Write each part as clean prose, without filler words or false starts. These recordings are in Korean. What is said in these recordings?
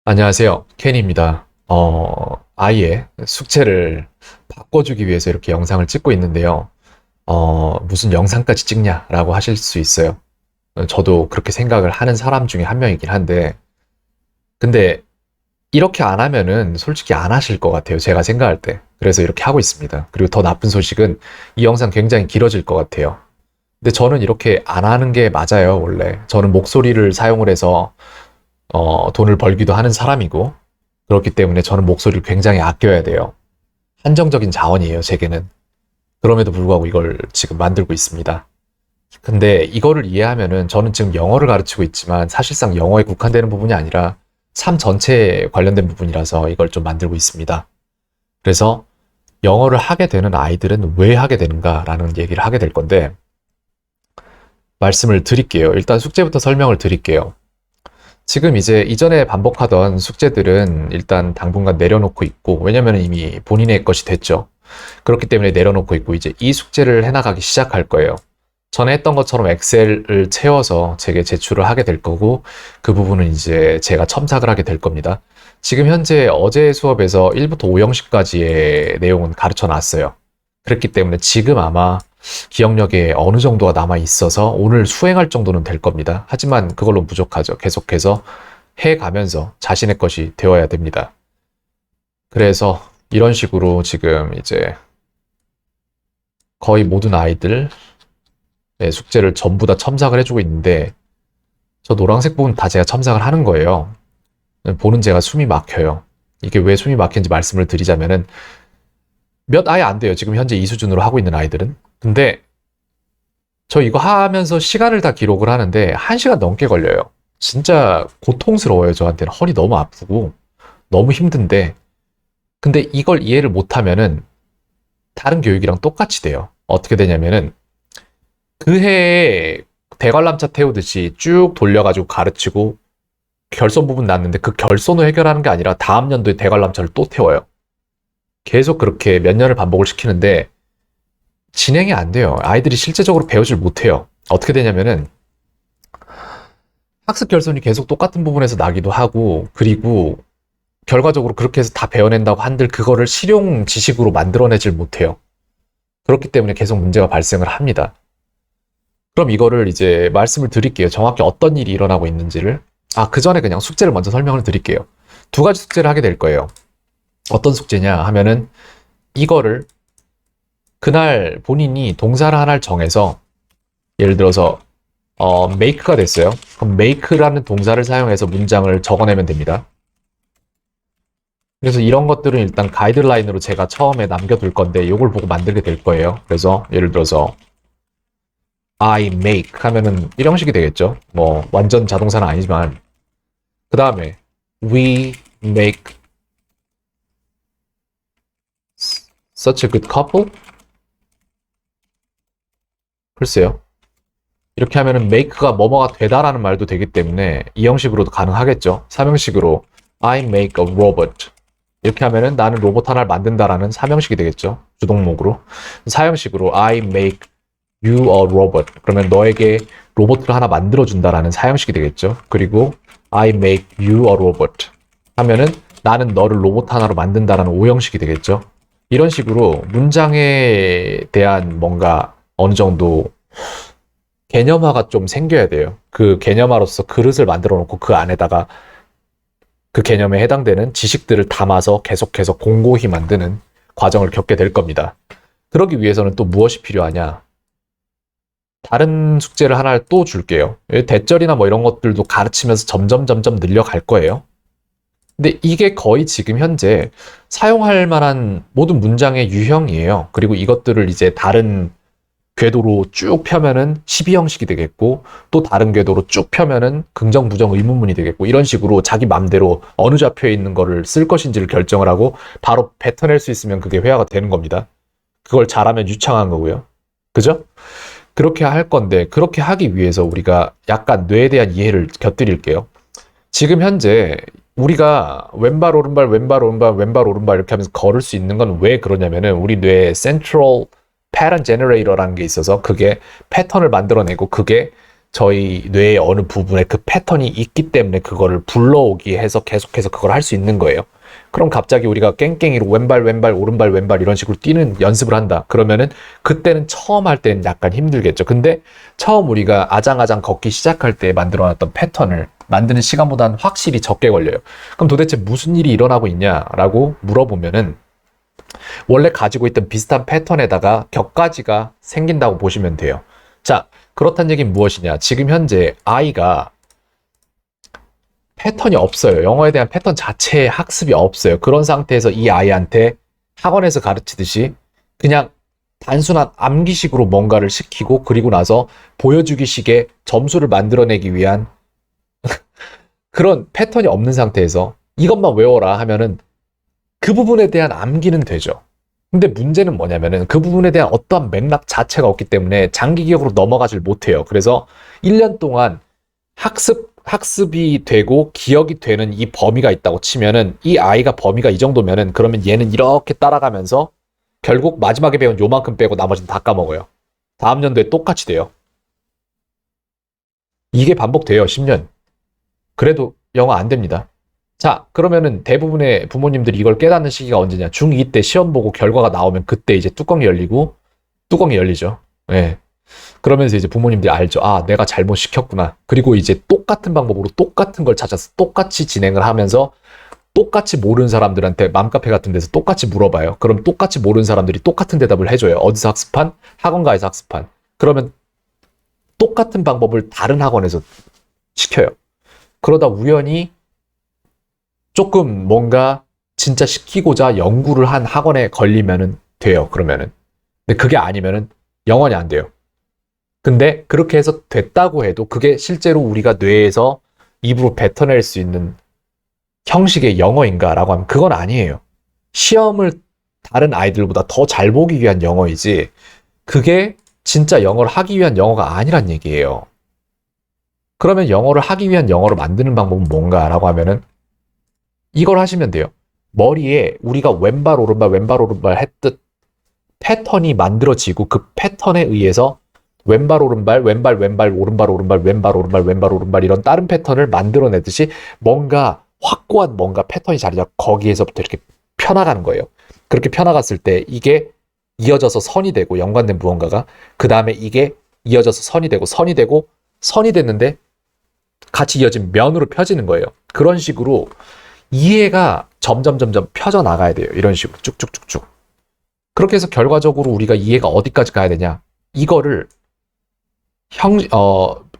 안녕하세요. 케니입니다. 아이의 숙제를 바꿔주기 위해서 이렇게 영상을 찍고 있는데요. 무슨 영상까지 찍냐라고 하실 수 있어요. 저도 그렇게 생각을 하는 사람 중에 한 명이긴 한데, 근데 이렇게 안 하면은 솔직히 안 하실 것 같아요. 제가 생각할 때. 그래서 이렇게 하고 있습니다. 그리고 더 나쁜 소식은 이 영상 굉장히 길어질 것 같아요. 근데 저는 이렇게 안 하는 게 맞아요, 원래. 저는 목소리를 사용을 해서 돈을 벌기도 하는 사람이고, 그렇기 때문에 저는 목소리를 굉장히 아껴야 돼요. 한정적인 자원이에요, 제게는. 그럼에도 불구하고 이걸 지금 만들고 있습니다. 근데 이거를 이해하면은 저는 지금 영어를 가르치고 있지만 사실상 영어에 국한되는 부분이 아니라 삶 전체에 관련된 부분이라서 이걸 좀 만들고 있습니다. 그래서 영어를 하게 되는 아이들은 왜 하게 되는가라는 얘기를 하게 될 건데, 말씀을 드릴게요. 일단 숙제부터 설명을 드릴게요. 지금 이제 이전에 반복하던 숙제들은 일단 당분간 내려놓고 있고, 왜냐면 이미 본인의 것이 됐죠. 그렇기 때문에 내려놓고 있고, 이제 이 숙제를 해나가기 시작할 거예요. 전에 했던 것처럼 엑셀을 채워서 제게 제출을 하게 될 거고, 그 부분은 이제 제가 첨삭을 하게 될 겁니다. 지금 현재 어제 수업에서 1부터 5형식까지의 내용은 가르쳐 놨어요. 그렇기 때문에 지금 아마 기억력에 어느 정도가 남아 있어서 오늘 수행할 정도는 될 겁니다. 하지만 그걸로 부족하죠. 계속해서 해 가면서 자신의 것이 되어야 됩니다. 그래서 이런 식으로 지금 이제 거의 모든 아이들 숙제를 전부 다 첨삭을 해주고 있는데, 저 노란색 부분 다 제가 첨삭을 하는 거예요. 보는 제가 숨이 막혀요. 이게 왜 숨이 막히는지 말씀을 드리자면은 몇 아예 안 돼요. 지금 현재 이 수준으로 하고 있는 아이들은. 근데 저 이거 하면서 시간을 다 기록을 하는데 1시간 넘게 걸려요. 진짜 고통스러워요. 저한테는 허리 너무 아프고 너무 힘든데, 근데 이걸 이해를 못하면은 다른 교육이랑 똑같이 돼요. 어떻게 되냐면은 그 해에 대관람차 태우듯이 쭉 돌려가지고 가르치고 결손 부분 났는데 그 결손을 해결하는 게 아니라 다음 연도에 대관람차를 또 태워요. 계속 그렇게 몇 년을 반복을 시키는데 진행이 안 돼요. 아이들이 실제적으로 배우질 못해요. 어떻게 되냐면은 학습 결손이 계속 똑같은 부분에서 나기도 하고, 그리고 결과적으로 그렇게 해서 다 배워낸다고 한들 그거를 실용 지식으로 만들어내질 못해요. 그렇기 때문에 계속 문제가 발생을 합니다. 그럼 이거를 이제 말씀을 드릴게요. 정확히 어떤 일이 일어나고 있는지를. 그 전에 그냥 숙제를 먼저 설명을 드릴게요. 두 가지 숙제를 하게 될 거예요. 어떤 숙제냐 하면은, 이거를 그날 본인이 동사를 하나를 정해서, 예를 들어서 make가 됐어요. 그럼 make라는 동사를 사용해서 문장을 적어내면 됩니다. 그래서 이런 것들은 일단 가이드라인으로 제가 처음에 남겨둘 건데 이걸 보고 만들게 될 거예요. 그래서 예를 들어서 I make 하면은 1형식이 되겠죠. 뭐 완전 자동사는 아니지만, 그 다음에 we make such a good couple? 글쎄요. 이렇게 하면은 make가 뭐뭐가 되다라는 말도 되기 때문에 이 형식으로도 가능하겠죠. 3형식으로 I make a robot. 이렇게 하면은 나는 로봇 하나를 만든다라는 3형식이 되겠죠. 주동목으로. 4형식으로 I make you a robot. 그러면 너에게 로봇을 하나 만들어준다라는 4형식이 되겠죠. 그리고 I make you a robot 하면은 나는 너를 로봇 하나로 만든다라는 5형식이 되겠죠. 이런 식으로 문장에 대한 뭔가 어느 정도 개념화가 좀 생겨야 돼요. 그 개념화로서 그릇을 만들어 놓고 그 안에다가 그 개념에 해당되는 지식들을 담아서 계속해서 공고히 만드는 과정을 겪게 될 겁니다. 그러기 위해서는 또 무엇이 필요하냐? 다른 숙제를 하나를 또 줄게요. 대절이나 뭐 이런 것들도 가르치면서 점점 늘려갈 거예요. 근데 이게 거의 지금 현재 사용할 만한 모든 문장의 유형이에요. 그리고 이것들을 이제 다른 궤도로 쭉 펴면은 12형식이 되겠고, 또 다른 궤도로 쭉 펴면은 긍정, 부정, 의문문이 되겠고, 이런 식으로 자기 맘대로 어느 좌표에 있는 거를 쓸 것인지를 결정을 하고 바로 뱉어낼 수 있으면 그게 회화가 되는 겁니다. 그걸 잘하면 유창한 거고요. 그죠? 그렇게 할 건데, 그렇게 하기 위해서 우리가 약간 뇌에 대한 이해를 곁들일게요. 지금 현재 우리가 왼발 오른발 왼발 오른발 왼발 오른발 이렇게 하면서 걸을 수 있는 건 왜 그러냐면은, 우리 뇌에 센트럴 패턴 제너레이터라는 게 있어서 그게 패턴을 만들어내고 그게 저희 뇌의 어느 부분에 그 패턴이 있기 때문에 그거를 불러오기 해서 계속해서 그걸 할 수 있는 거예요. 그럼 갑자기 우리가 깽깽이로 왼발 왼발 오른발 왼발 이런 식으로 뛰는 연습을 한다. 그러면은 그때는 처음 할 때는 약간 힘들겠죠. 근데 처음 우리가 아장아장 걷기 시작할 때 만들어놨던 패턴을 만드는 시간보다는 확실히 적게 걸려요. 그럼 도대체 무슨 일이 일어나고 있냐라고 물어보면은 원래 가지고 있던 비슷한 패턴에다가 격가지가 생긴다고 보시면 돼요. 자, 그렇다는 얘기는 무엇이냐? 지금 현재 아이가 패턴이 없어요. 영어에 대한 패턴 자체의 학습이 없어요. 그런 상태에서 이 아이한테 학원에서 가르치듯이 그냥 단순한 암기식으로 뭔가를 시키고 그리고 나서 보여주기식의 점수를 만들어내기 위한 그런 패턴이 없는 상태에서 이것만 외워라 하면은 그 부분에 대한 암기는 되죠. 근데 문제는 뭐냐면은 그 부분에 대한 어떠한 맥락 자체가 없기 때문에 장기 기억으로 넘어가질 못해요. 그래서 1년 동안 학습이 되고 기억이 되는 이 범위가 있다고 치면은 이 아이가 범위가 이 정도면은 그러면 얘는 이렇게 따라가면서 결국 마지막에 배운 요만큼 빼고 나머지는 다 까먹어요. 다음 연도에 똑같이 돼요. 이게 반복돼요. 10년. 그래도 영어 안 됩니다. 자, 그러면은 대부분의 부모님들이 이걸 깨닫는 시기가 언제냐? 중2 때 시험 보고 결과가 나오면 그때 이제 뚜껑이 열리고, 뚜껑이 열리죠. 예. 그러면서 이제 부모님들이 알죠. 아, 내가 잘못 시켰구나. 그리고 이제 똑같은 방법으로 똑같은 걸 찾아서 똑같이 진행을 하면서 똑같이 모르는 사람들한테 맘카페 같은 데서 똑같이 물어봐요. 그럼 똑같이 모르는 사람들이 똑같은 대답을 해줘요. 어디서 학습한? 학원가에서 학습한. 그러면 똑같은 방법을 다른 학원에서 시켜요. 그러다 우연히 조금 뭔가 진짜 시키고자 연구를 한 학원에 걸리면은 돼요. 그러면은. 근데 그게 아니면은 영원히 안 돼요. 근데 그렇게 해서 됐다고 해도 그게 실제로 우리가 뇌에서 입으로 뱉어낼 수 있는 형식의 영어인가라고 하면 그건 아니에요. 시험을 다른 아이들보다 더 잘 보기 위한 영어이지 그게 진짜 영어를 하기 위한 영어가 아니란 얘기예요. 그러면 영어를 하기 위한 영어를 만드는 방법은 뭔가라고 하면은 이걸 하시면 돼요. 머리에 우리가 왼발 오른발 왼발 오른발 했듯 패턴이 만들어지고 그 패턴에 의해서 왼발 오른발 왼발 왼발 오른발 오른발 왼발 오른발 왼발 오른발 이런 다른 패턴을 만들어내듯이 뭔가 확고한 뭔가 패턴이 자리 잡고 거기에서부터 이렇게 펴나가는 거예요. 그렇게 펴나갔을 때 이게 이어져서 선이 되고 연관된 무언가가 그 다음에 이게 이어져서 선이 되고 선이 됐는데 같이 이어진 면으로 펴지는 거예요. 그런 식으로 이해가 점점 펴져 나가야 돼요. 이런 식으로 쭉쭉쭉쭉. 그렇게 해서 결과적으로 우리가 이해가 어디까지 가야 되냐? 이거를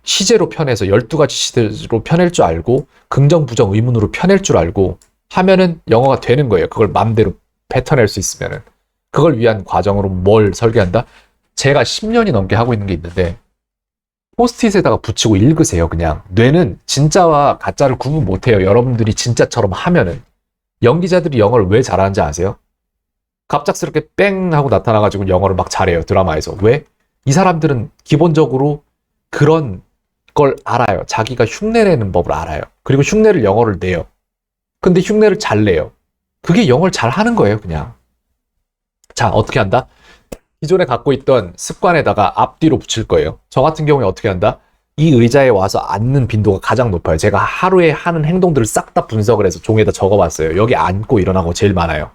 시제로 편해서 12가지 시제로 펴낼 줄 알고 긍정, 부정, 의문으로 펴낼 줄 알고 하면은 영어가 되는 거예요. 그걸 마음대로 뱉어낼 수 있으면은. 그걸 위한 과정으로 뭘 설계한다? 제가 10년이 넘게 하고 있는 게 있는데 포스트잇에다가 붙이고 읽으세요. 그냥 뇌는 진짜와 가짜를 구분 못해요. 여러분들이 진짜처럼 하면은. 연기자들이 영어를 왜 잘하는지 아세요? 갑작스럽게 뺑 하고 나타나가지고 영어를 막 잘해요. 드라마에서. 왜? 이 사람들은 기본적으로 그런 걸 알아요. 자기가 흉내내는 법을 알아요. 그리고 흉내를 영어를 내요. 근데 흉내를 잘 내요. 그게 영어를 잘 하는 거예요. 그냥. 자, 어떻게 한다? 기존에 갖고 있던 습관에다가 앞뒤로 붙일 거예요. 저 같은 경우에 어떻게 한다? 이 의자에 와서 앉는 빈도가 가장 높아요. 제가 하루에 하는 행동들을 싹 다 분석을 해서 종이에다 적어봤어요. 여기 앉고 일어나고 제일 많아요.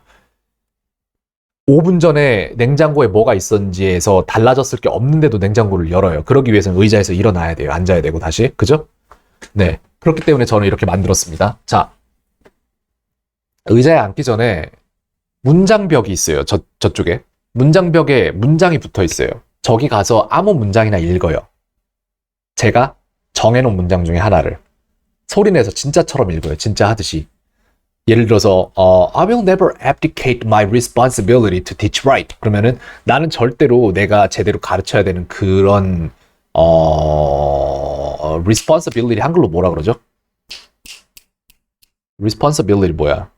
5분 전에 냉장고에 뭐가 있었는지에서 달라졌을 게 없는데도 냉장고를 열어요. 그러기 위해서는 의자에서 일어나야 돼요. 앉아야 되고 다시. 그죠? 네. 그렇기 때문에 저는 이렇게 만들었습니다. 자, 의자에 앉기 전에 문장벽이 있어요. 저쪽에. 문장벽에 문장이 붙어 있어요. 저기 가서 아무 문장이나 읽어요. 제가 정해놓은 문장 중에 하나를 소리내서 진짜처럼 읽어요. 진짜 하듯이. 예를 들어서 I will never abdicate my responsibility to teach right. 그러면은 나는 절대로 내가 제대로 가르쳐야 되는 그런 responsibility 한글로 뭐라 그러죠? responsibility 뭐야?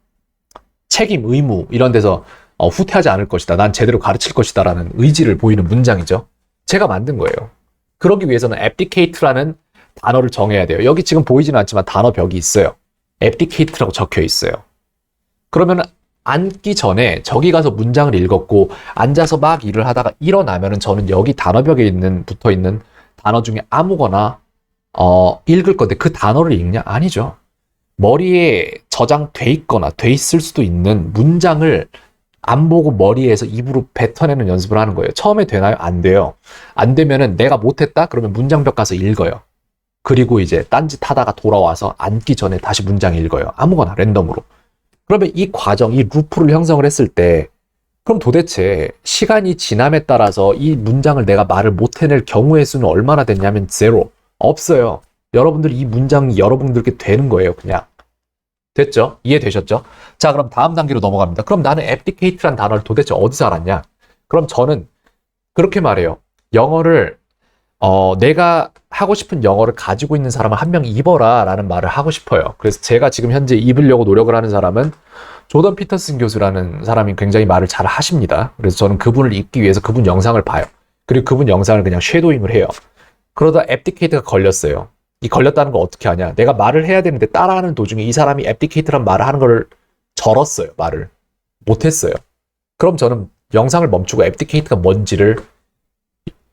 책임, 의무 이런 데서 후퇴하지 않을 것이다. 난 제대로 가르칠 것이다 라는 의지를 보이는 문장이죠. 제가 만든 거예요. 그러기 위해서는 abdicate라는 단어를 정해야 돼요. 여기 지금 보이지는 않지만 단어벽이 있어요. abdicate라고 적혀 있어요. 그러면 앉기 전에 저기 가서 문장을 읽었고 앉아서 막 일을 하다가 일어나면은 저는 여기 단어벽에 붙어 있는 단어 중에 아무거나 읽을 건데 그 단어를 읽냐? 아니죠. 머리에 저장돼 있거나 돼 있을 수도 있는 문장을 안 보고 머리에서 입으로 뱉어내는 연습을 하는 거예요. 처음에 되나요? 안 돼요. 안 되면은 내가 못했다? 그러면 문장벽 가서 읽어요. 그리고 이제 딴짓 하다가 돌아와서 앉기 전에 다시 문장 읽어요. 아무거나 랜덤으로. 그러면 이 과정, 이 루프를 형성을 했을 때 그럼 도대체 시간이 지남에 따라서 이 문장을 내가 말을 못 해낼 경우의 수는 얼마나 됐냐면 제로. 없어요. 여러분들이 이 문장이 여러분들께 되는 거예요. 그냥. 됐죠? 이해되셨죠? 자, 그럼 다음 단계로 넘어갑니다. 그럼 나는 abdicate란 단어를 도대체 어디서 알았냐? 그럼 저는 그렇게 말해요. 영어를 내가 하고 싶은 영어를 가지고 있는 사람을 한 명 입어라 라는 말을 하고 싶어요. 그래서 제가 지금 현재 입으려고 노력을 하는 사람은 조던 피터슨 교수라는 사람이 굉장히 말을 잘 하십니다. 그래서 저는 그분을 입기 위해서 그분 영상을 봐요. 그리고 그분 영상을 그냥 쉐도잉을 해요. 그러다 abdicate가 걸렸어요. 이 걸렸다는 걸 어떻게 하냐? 내가 말을 해야 되는데 따라하는 도중에 이 사람이 abdicate란 말을 하는 걸 절었어요. 말을. 못했어요. 그럼 저는 영상을 멈추고 abdicate가 뭔지를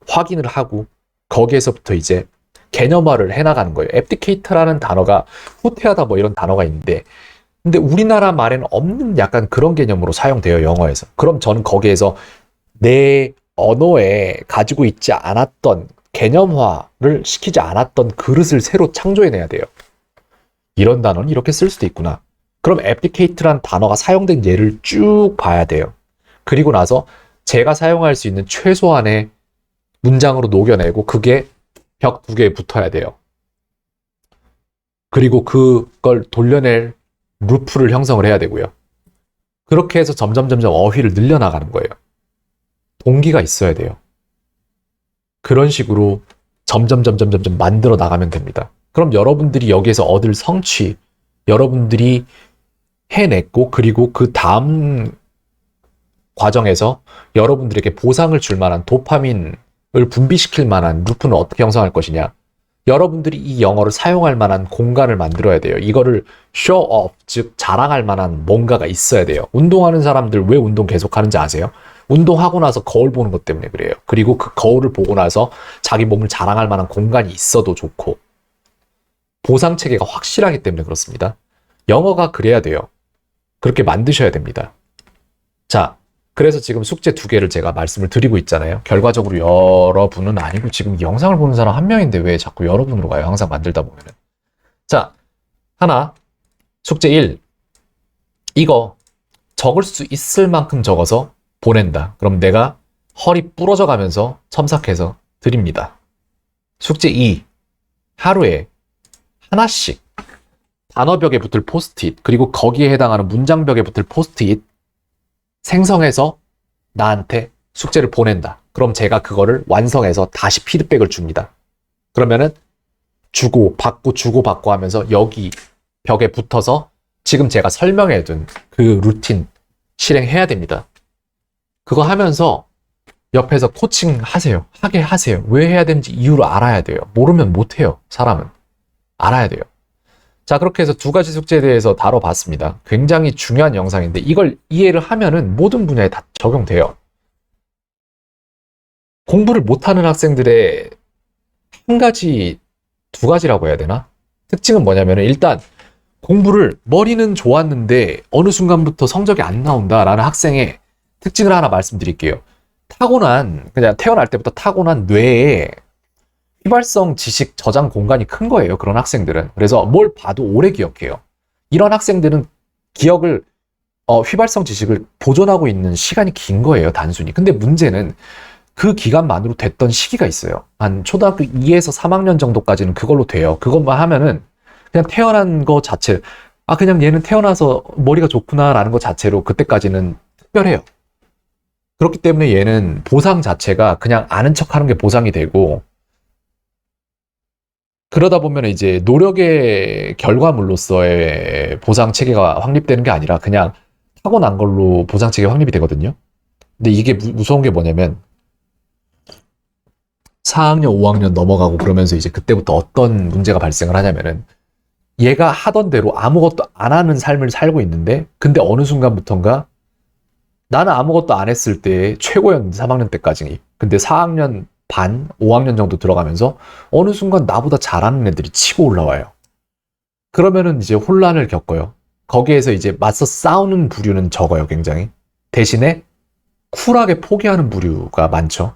확인을 하고 거기에서부터 이제 개념화를 해나가는 거예요. abdicate라는 단어가 후퇴하다 뭐 이런 단어가 있는데 근데 우리나라 말에는 없는 약간 그런 개념으로 사용돼요. 영어에서. 그럼 저는 거기에서 내 언어에 가지고 있지 않았던 개념화를 시키지 않았던 그릇을 새로 창조해내야 돼요. 이런 단어는 이렇게 쓸 수도 있구나. 그럼 abdicate란 단어가 사용된 예를 쭉 봐야 돼요. 그리고 나서 제가 사용할 수 있는 최소한의 문장으로 녹여내고 그게 벽 2개에 붙어야 돼요. 그리고 그걸 돌려낼 루프를 형성을 해야 되고요. 그렇게 해서 점점 어휘를 늘려나가는 거예요. 동기가 있어야 돼요. 그런 식으로 점점 만들어 나가면 됩니다. 그럼 여러분들이 여기에서 얻을 성취, 여러분들이 해냈고 그리고 그 다음 과정에서 여러분들에게 보상을 줄 만한 도파민을 분비시킬 만한 루프는 어떻게 형성할 것이냐. 여러분들이 이 영어를 사용할 만한 공간을 만들어야 돼요. 이거를 show off, 즉 자랑할 만한 뭔가가 있어야 돼요. 운동하는 사람들 왜 운동 계속 하는지 아세요? 운동하고 나서 거울 보는 것 때문에 그래요. 그리고 그 거울을 보고 나서 자기 몸을 자랑할 만한 공간이 있어도 좋고 보상 체계가 확실하기 때문에 그렇습니다. 영어가 그래야 돼요. 그렇게 만드셔야 됩니다. 자, 그래서 지금 숙제 2개를 제가 말씀을 드리고 있잖아요. 결과적으로 여러분은 아니고 지금 영상을 보는 사람 한 명인데 왜 자꾸 여러분으로 가요? 항상 만들다 보면은. 자, 하나, 숙제 1. 이거 적을 수 있을 만큼 적어서 보낸다. 그럼 내가 허리 부러져 가면서 첨삭해서 드립니다. 숙제 2. 하루에 하나씩 단어벽에 붙을 포스트잇 그리고 거기에 해당하는 문장벽에 붙을 포스트잇 생성해서 나한테 숙제를 보낸다. 그럼 제가 그거를 완성해서 다시 피드백을 줍니다. 그러면은 주고받고 주고받고 하면서 여기 벽에 붙어서 지금 제가 설명해둔 그 루틴 실행해야 됩니다. 그거 하면서 옆에서 코칭 하세요. 하게 하세요. 왜 해야 되는지 이유를 알아야 돼요. 모르면 못해요. 사람은. 알아야 돼요. 자, 그렇게 해서 2가지 숙제에 대해서 다뤄봤습니다. 굉장히 중요한 영상인데 이걸 이해를 하면은 모든 분야에 다 적용돼요. 공부를 못하는 학생들의 한 가지, 2가지라고 해야 되나? 특징은 뭐냐면은 일단 공부를 머리는 좋았는데 어느 순간부터 성적이 안 나온다라는 학생의 특징을 하나 말씀드릴게요. 그냥 태어날 때부터 타고난 뇌에 휘발성 지식 저장 공간이 큰 거예요. 그런 학생들은. 그래서 뭘 봐도 오래 기억해요. 이런 학생들은 기억을 휘발성 지식을 보존하고 있는 시간이 긴 거예요. 단순히. 근데 문제는 그 기간만으로 됐던 시기가 있어요. 한 초등학교 2에서 3학년 정도까지는 그걸로 돼요. 그것만 하면은 그냥 태어난 거 자체 그냥 얘는 태어나서 머리가 좋구나 라는 것 자체로 그때까지는 특별해요. 그렇기 때문에 얘는 보상 자체가 그냥 아는 척 하는 게 보상이 되고 그러다 보면 이제 노력의 결과물로서의 보상 체계가 확립되는 게 아니라 그냥 타고난 걸로 보상 체계가 확립이 되거든요. 근데 이게 무서운 게 뭐냐면 4학년, 5학년 넘어가고 그러면서 이제 그때부터 어떤 문제가 발생을 하냐면은 얘가 하던 대로 아무것도 안 하는 삶을 살고 있는데 근데 어느 순간부턴가 나는 아무것도 안 했을 때 최고였는데 3학년 때까지 근데 4학년 반, 5학년 정도 들어가면서 어느 순간 나보다 잘하는 애들이 치고 올라와요. 그러면은 이제 혼란을 겪어요. 거기에서 이제 맞서 싸우는 부류는 적어요, 굉장히. 대신에 쿨하게 포기하는 부류가 많죠.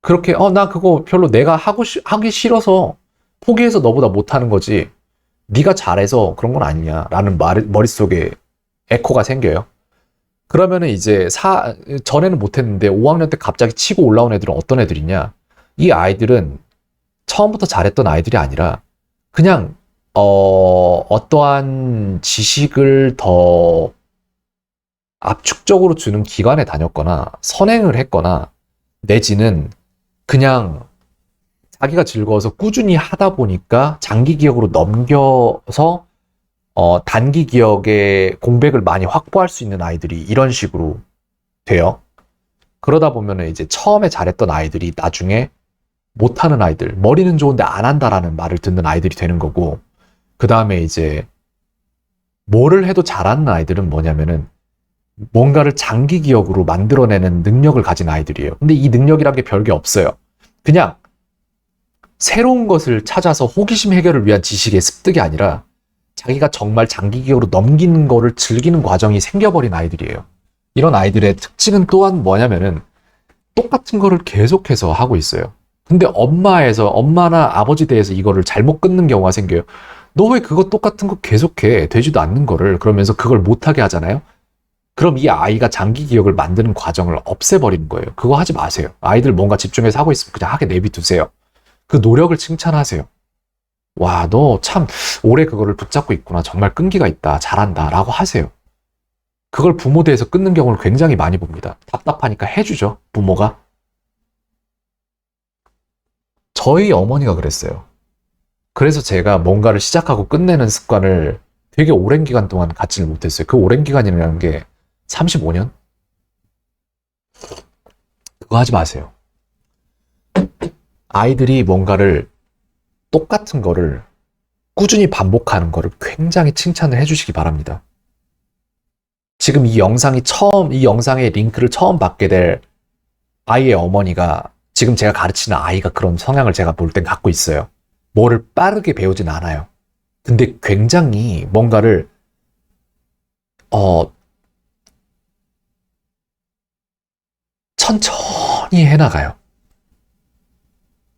그렇게 나 그거 별로 내가 하기 싫어서 포기해서 너보다 못하는 거지. 네가 잘해서 그런 건 아니냐라는 머릿속에 에코가 생겨요. 그러면은 이제 전에는 못했는데 5학년 때 갑자기 치고 올라온 애들은 어떤 애들이냐? 이 아이들은 처음부터 잘했던 아이들이 아니라 그냥 어떠한 지식을 더 압축적으로 주는 기관에 다녔거나 선행을 했거나 내지는 그냥 자기가 즐거워서 꾸준히 하다 보니까 장기 기억으로 넘겨서 단기 기억에 공백을 많이 확보할 수 있는 아이들이 이런 식으로 돼요. 그러다 보면은 이제 처음에 잘했던 아이들이 나중에 못하는 아이들, 머리는 좋은데 안 한다라는 말을 듣는 아이들이 되는 거고, 그 다음에 이제 뭐를 해도 잘하는 아이들은 뭐냐면은 뭔가를 장기 기억으로 만들어내는 능력을 가진 아이들이에요. 근데 이 능력이란 게 별게 없어요. 그냥 새로운 것을 찾아서 호기심 해결을 위한 지식의 습득이 아니라 자기가 정말 장기 기억으로 넘기는 거를 즐기는 과정이 생겨버린 아이들이에요. 이런 아이들의 특징은 또한 뭐냐면은 똑같은 거를 계속해서 하고 있어요. 근데 엄마나 아버지 대해서 이거를 잘못 끊는 경우가 생겨요. 너 왜 그거 똑같은 거 계속해? 되지도 않는 거를. 그러면서 그걸 못하게 하잖아요. 그럼 이 아이가 장기 기억을 만드는 과정을 없애버리는 거예요. 그거 하지 마세요. 아이들 뭔가 집중해서 하고 있으면 그냥 하게 내비두세요. 그 노력을 칭찬하세요. 와, 너 참 오래 그거를 붙잡고 있구나. 정말 끈기가 있다. 잘한다. 라고 하세요. 그걸 부모 대해서 끊는 경우를 굉장히 많이 봅니다. 답답하니까 해주죠. 부모가. 저희 어머니가 그랬어요. 그래서 제가 뭔가를 시작하고 끝내는 습관을 되게 오랜 기간 동안 갖지를 못했어요. 그 오랜 기간이라는 게 35년? 그거 하지 마세요. 아이들이 뭔가를 똑같은 거를 꾸준히 반복하는 거를 굉장히 칭찬을 해주시기 바랍니다. 지금 이 영상의 링크를 처음 받게 될 아이의 어머니가 지금 제가 가르치는 아이가 그런 성향을 제가 볼 땐 갖고 있어요. 뭐를 빠르게 배우진 않아요. 근데 굉장히 뭔가를 천천히 해나가요.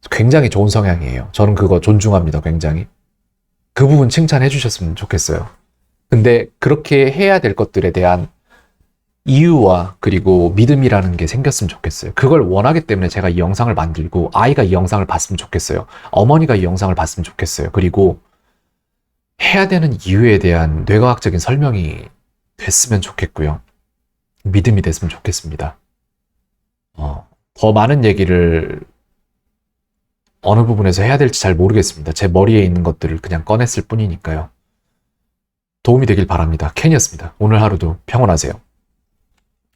굉장히 좋은 성향이에요. 저는 그거 존중합니다. 굉장히. 그 부분 칭찬해 주셨으면 좋겠어요. 근데 그렇게 해야 될 것들에 대한 이유와 그리고 믿음이라는 게 생겼으면 좋겠어요. 그걸 원하기 때문에 제가 이 영상을 만들고 아이가 이 영상을 봤으면 좋겠어요. 어머니가 이 영상을 봤으면 좋겠어요. 그리고 해야 되는 이유에 대한 뇌과학적인 설명이 됐으면 좋겠고요. 믿음이 됐으면 좋겠습니다. 더 많은 얘기를 어느 부분에서 해야 될지 잘 모르겠습니다. 제 머리에 있는 것들을 그냥 꺼냈을 뿐이니까요. 도움이 되길 바랍니다. 켄이었습니다. 오늘 하루도 평온하세요.